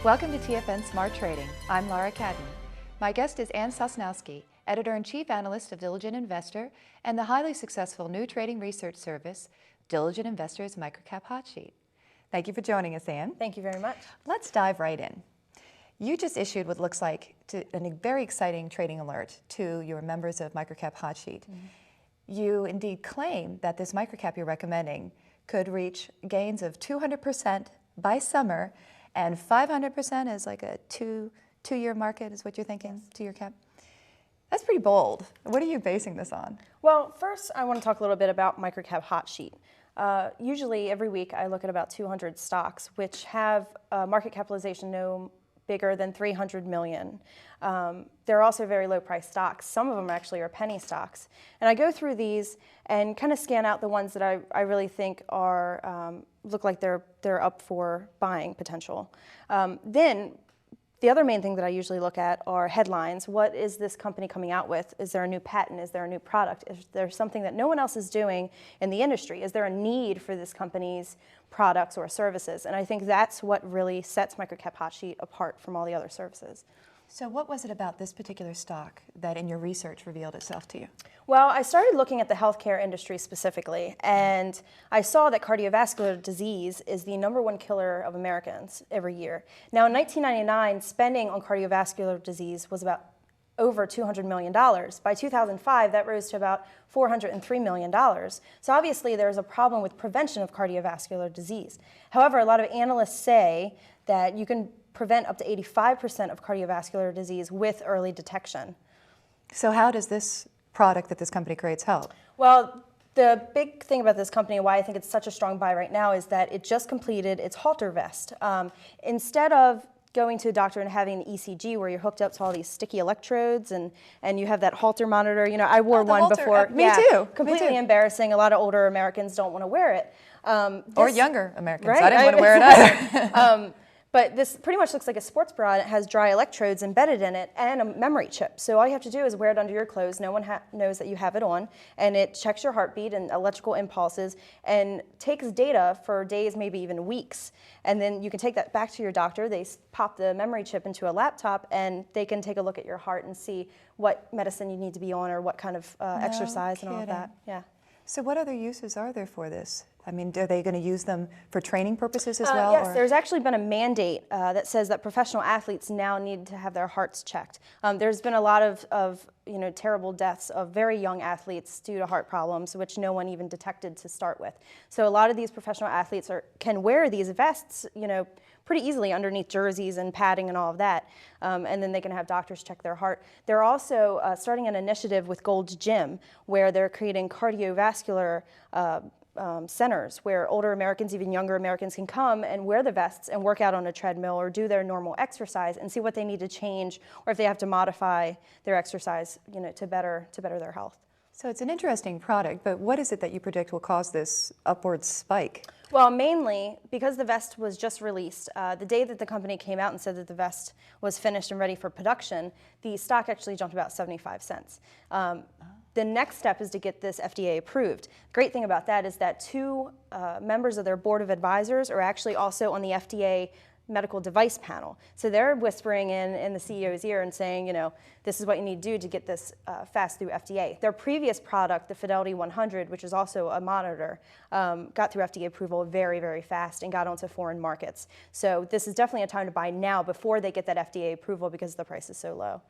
Welcome to TFN Smart Trading. I'm Laura Cadden. My guest is Ann Sosnowski, Editor-in-Chief Analyst of Diligent Investor and the highly successful new trading research service, Diligent Investor's Microcap Hot Sheet. Thank you for joining us, Ann. Thank you very much. Let's dive right in. You just issued what looks like a very exciting trading alert to your members of Microcap Hot Sheet. You indeed claim that this microcap you're recommending could reach gains of 200% by summer, and 500% is like a two-year market is what you're thinking, yes. Two-year cap? That's pretty bold. What are you basing this on? Well, first I want to talk a little bit about Microcap Hot Sheet. Usually every week I look at about 200 stocks which have market capitalization no bigger than 300 million. They're also very low price stocks. Some of them actually are penny stocks. And I go through these and kind of scan out the ones that I really think are, look like they're up for buying potential. Then the other main thing that I usually look at are headlines. What is this company coming out with? Is there a new patent? Is there a new product? Is there something that no one else is doing in the industry? Is there a need for this company's products or services? And I think that's what really sets Microcap Hot Sheet apart from all the other services. So what was it about this particular stock that in your research revealed itself to you? Well, I started looking at the healthcare industry specifically, and I saw that cardiovascular disease is the #1 killer of Americans every year. Now, in 1999, spending on cardiovascular disease was about over $200 million. By 2005, that rose to about $403 million. So obviously, there's a problem with prevention of cardiovascular disease. However, a lot of analysts say that you can prevent up to 85% of cardiovascular disease with early detection. So how does this product that this company creates help? Well, the big thing about this company, why I think it's such a strong buy right now, is that it just completed its Halter vest. Instead of going to a doctor and having an ECG where you're hooked up to all these sticky electrodes and you have that Holter monitor. You know, I wore one Halter. before. Me too. Completely Me too. Embarrassing. A lot of older Americans don't want to wear it. Or younger Americans. Right? I didn't want to wear it either. But this pretty much looks like a sports bra, and it has dry electrodes embedded in it and a memory chip. So all you have to do is wear it under your clothes. No one knows that you have it on, and it checks your heartbeat and electrical impulses and takes data for days, maybe even weeks. And then you can take that back to your doctor. They pop the memory chip into a laptop, and they can take a look at your heart and see what medicine you need to be on or what kind of exercise and all of that. Yeah. So what other uses are there for this? I mean, are they going to use them for training purposes as well? Yes, there's actually been a mandate that says that professional athletes now need to have their hearts checked. There's been a lot of terrible deaths of very young athletes due to heart problems, which no one even detected to start with. So a lot of these professional athletes can wear these vests, pretty easily underneath jerseys and padding and all of that, and then they can have doctors check their heart. They're also starting an initiative with Gold's Gym where they're creating cardiovascular centers where older Americans, even younger Americans, can come and wear the vests and work out on a treadmill or do their normal exercise and see what they need to change or if they have to modify their exercise, to better their health. So it's an interesting product, but what is it that you predict will cause this upward spike? Well, mainly because the vest was just released. The day that the company came out and said that the vest was finished and ready for production, the stock actually jumped about 75 cents. The next step is to get this FDA approved. Great thing about that is that two members of their board of advisors are actually also on the FDA medical device panel. So they're whispering in the CEO's ear and saying, this is what you need to do to get this fast through FDA. Their previous product, the Fidelity 100, which is also a monitor, got through FDA approval very, very fast and got onto foreign markets. So this is definitely a time to buy now before they get that FDA approval because the price is so low.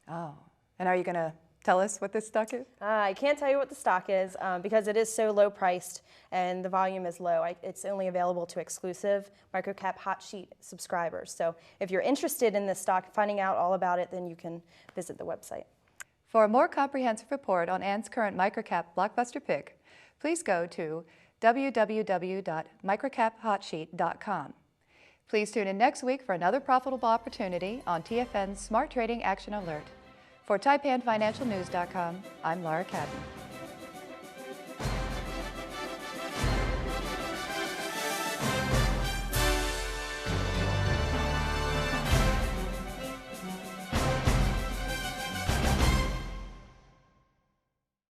Oh, and are you going to tell us what this stock is? I can't tell you what the stock is because it is so low priced and the volume is low. It's only available to exclusive Microcap Hot Sheet subscribers. So if you're interested in this stock, finding out all about it, then you can visit the website. For a more comprehensive report on Ann's current Microcap blockbuster pick, please go to www.microcaphotsheet.com. Please tune in next week for another profitable opportunity on TFN's Smart Trading Action Alert. For TaipanFinancialNews.com, I'm Laura Cadden.